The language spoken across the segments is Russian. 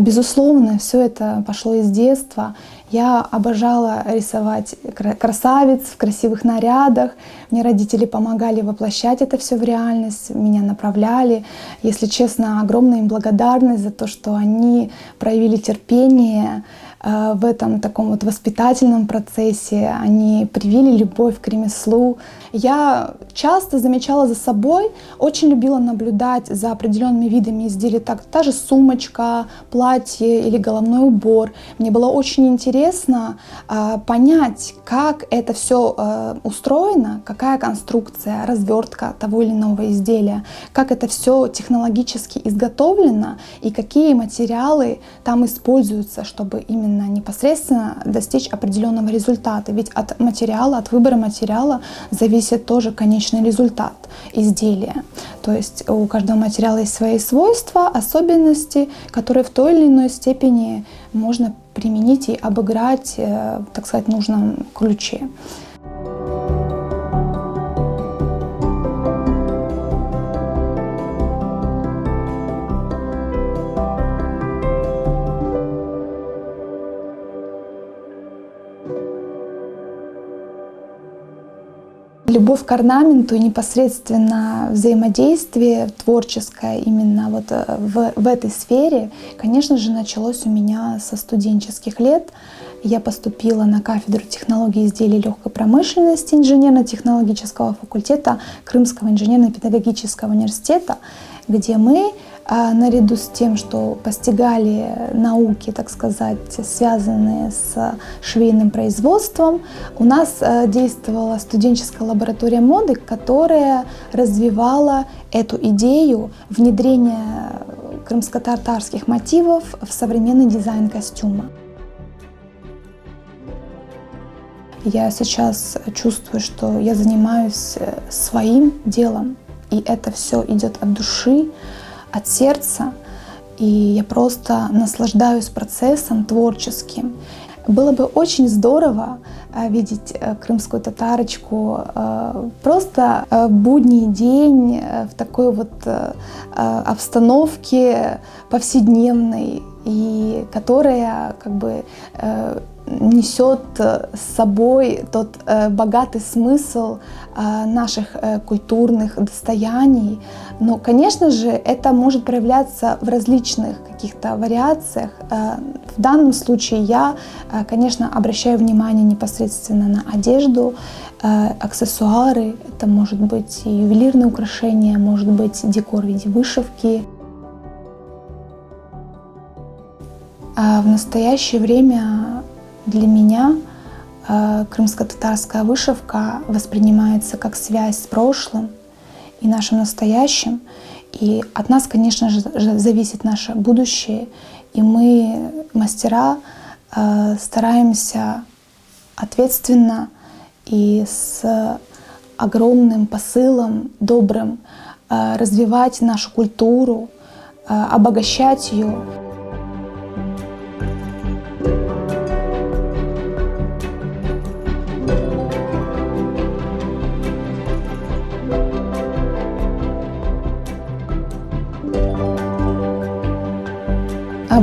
Безусловно, все это пошло из детства. Я обожала рисовать красавиц в красивых нарядах. Мне родители помогали воплощать это все в реальность, меня направляли. Если честно, огромная им благодарность за то, что они проявили терпение в этом таком вот воспитательном процессе, они привили любовь к ремеслу. Я часто замечала за собой, очень любила наблюдать за определенными видами изделий, та же сумочка, платье или головной убор. Мне было очень интересно понять, как это все устроено, какая конструкция, развертка того или иного изделия, как это все технологически изготовлено и какие материалы там используются, чтобы именно непосредственно достичь определенного результата. Ведь от материала, от выбора материала зависит тоже конечный результат изделия. То есть у каждого материала есть свои свойства, особенности, которые в той или иной степени можно применить и обыграть, так сказать, в нужном ключе. Любовь к орнаменту и непосредственно взаимодействие творческое именно вот в этой сфере, конечно же, началось у меня со студенческих лет. Я поступила на кафедру технологии изделий легкой промышленности инженерно-технологического факультета Крымского инженерно-педагогического университета, где мы наряду с тем, что постигали науки, так сказать, связанные с швейным производством, у нас действовала студенческая лаборатория моды, которая развивала эту идею внедрения крымско-татарских мотивов в современный дизайн костюма. Я сейчас чувствую, что я занимаюсь своим делом, и это все идет от души, от сердца, и я просто наслаждаюсь процессом творческим. Было бы очень здорово видеть крымскую татарочку просто в будний день, в такой вот обстановке повседневной, и которая как бы несет с собой тот богатый смысл наших культурных достояний. Но, конечно же, это может проявляться в различных каких-то вариациях. В данном случае я, конечно, обращаю внимание непосредственно на одежду, аксессуары. Это может быть и ювелирные украшения, может быть декор в виде вышивки. А в настоящее время для меня крымско-татарская вышивка воспринимается как связь с прошлым и нашим настоящим. И от нас, конечно же, зависит наше будущее. И мы, мастера, стараемся ответственно и с огромным посылом, добрым, развивать нашу культуру, обогащать ее.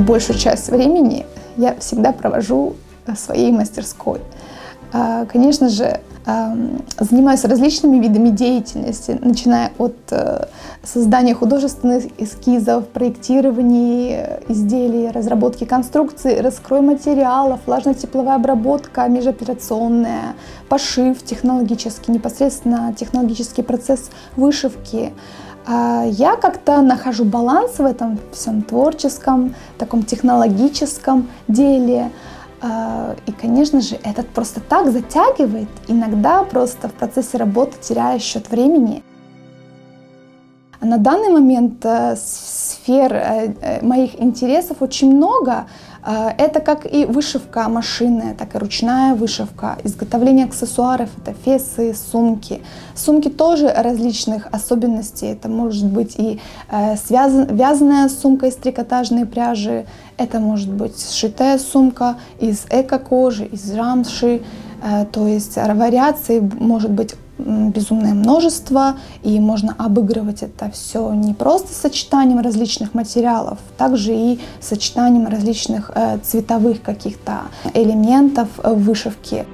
Большую часть времени я всегда провожу в своей мастерской. Конечно же, занимаюсь различными видами деятельности, начиная от создания художественных эскизов, проектирования изделий, разработки конструкций, раскрой материалов, влажно-тепловая обработка, межоперационная, пошив технологический, непосредственно технологический процесс вышивки. Я как-то нахожу баланс в этом всем творческом, таком технологическом деле. И, конечно же, это просто так затягивает. Иногда просто в процессе работы теряю счет времени. На данный момент сфер моих интересов очень много. Это как и вышивка машинная, так и ручная вышивка, изготовление аксессуаров, это фесы, сумки. Сумки тоже различных особенностей. Это может быть и вязаная сумка из трикотажной пряжи, это может быть сшитая сумка из эко-кожи, из рамши. То есть вариаций может быть безумное множество, и можно обыгрывать это все не просто сочетанием различных материалов, также и сочетанием различных цветовых каких-то элементов вышивки.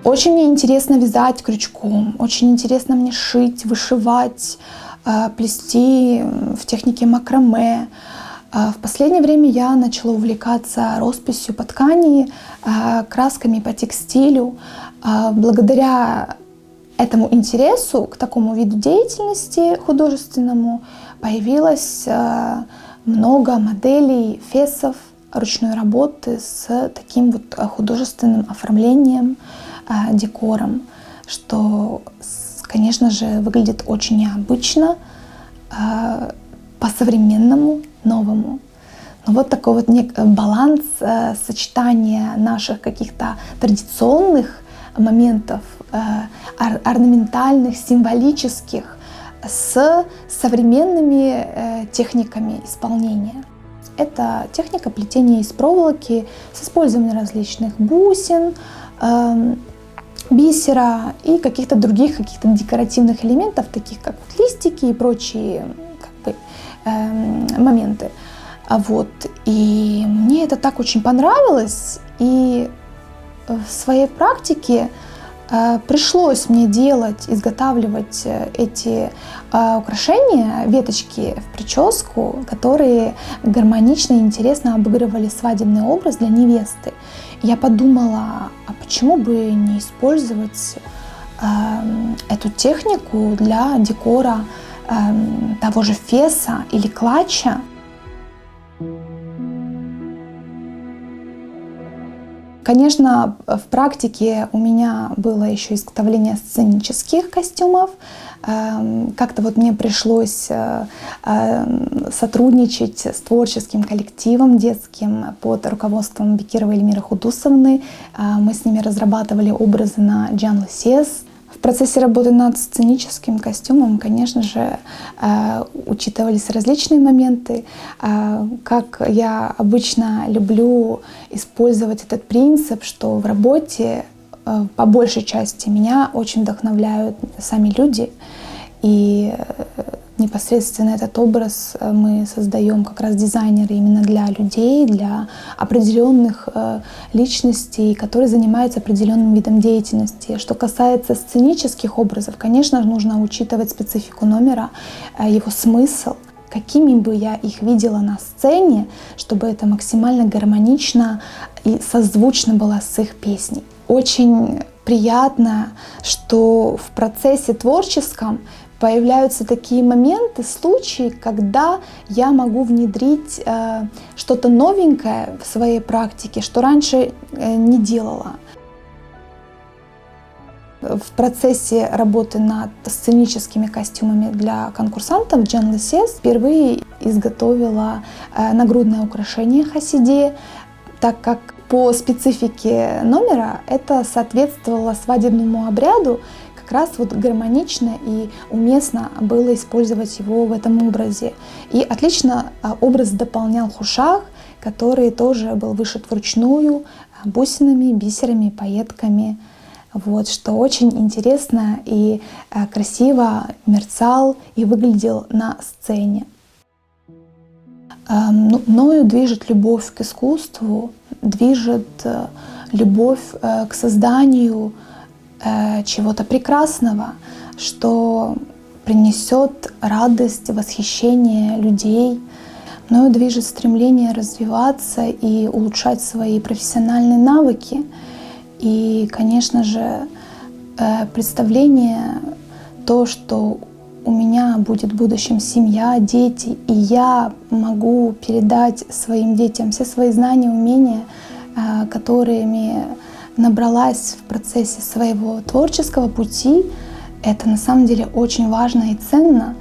Очень мне интересно вязать крючком, очень интересно мне шить, вышивать, плести в технике макраме. В последнее время я начала увлекаться росписью по ткани, красками по текстилю. Благодаря этому интересу к такому виду деятельности художественному появилось много моделей фесов ручной работы с таким вот художественным оформлением, декором, что, конечно же, выглядит очень необычно, по-современному, новому. Но вот такой вот баланс сочетания наших каких-то традиционных моментов, орнаментальных, символических, с современными техниками исполнения. Это техника плетения из проволоки с использованием различных бусин, бисера и каких-то других декоративных элементов, таких как листики и прочие моменты. Вот. И мне это так очень понравилось, и в своей практике пришлось мне изготавливать эти украшения, веточки в прическу, которые гармонично и интересно обыгрывали свадебный образ для невесты. Я подумала, а почему бы не использовать эту технику для декора того же феса или клатча. Конечно, в практике у меня было еще изготовление сценических костюмов. Как-то вот мне пришлось сотрудничать с творческим коллективом детским под руководством Бекировой Эльмиры Худусовны. Мы с ними разрабатывали образы на Jean Lassiez. В процессе работы над сценическим костюмом, конечно же, учитывались различные моменты. Как я обычно люблю использовать этот принцип, что в работе по большей части меня очень вдохновляют сами люди. И непосредственно этот образ мы создаем как раз дизайнеры именно для людей, для определенных личностей, которые занимаются определенным видом деятельности. Что касается сценических образов, конечно, нужно учитывать специфику номера, его смысл, какими бы я их видела на сцене, чтобы это максимально гармонично и созвучно было с их песней. Очень приятно, что в процессе творческом появляются такие моменты, случаи, когда я могу внедрить что-то новенькое в своей практике, что раньше не делала. В процессе работы над сценическими костюмами для конкурсантов Jean Lassiez впервые изготовила нагрудное украшение хасиде, так как по специфике номера это соответствовало свадебному обряду. Как раз вот гармонично и уместно было использовать его в этом образе. И отлично образ дополнял хушах, который тоже был вышит вручную бусинами, бисерами, пайетками. Вот, что очень интересно и красиво мерцал и выглядел на сцене. Мною движет любовь к искусству, движет любовь к созданию чего-то прекрасного, что принесет радость, восхищение людей. Мною движет стремление развиваться и улучшать свои профессиональные навыки. И, конечно же, представление, то, что у меня будет в будущем семья, дети, и я могу передать своим детям все свои знания, умения, которыми набралась в процессе своего творческого пути, это на самом деле очень важно и ценно.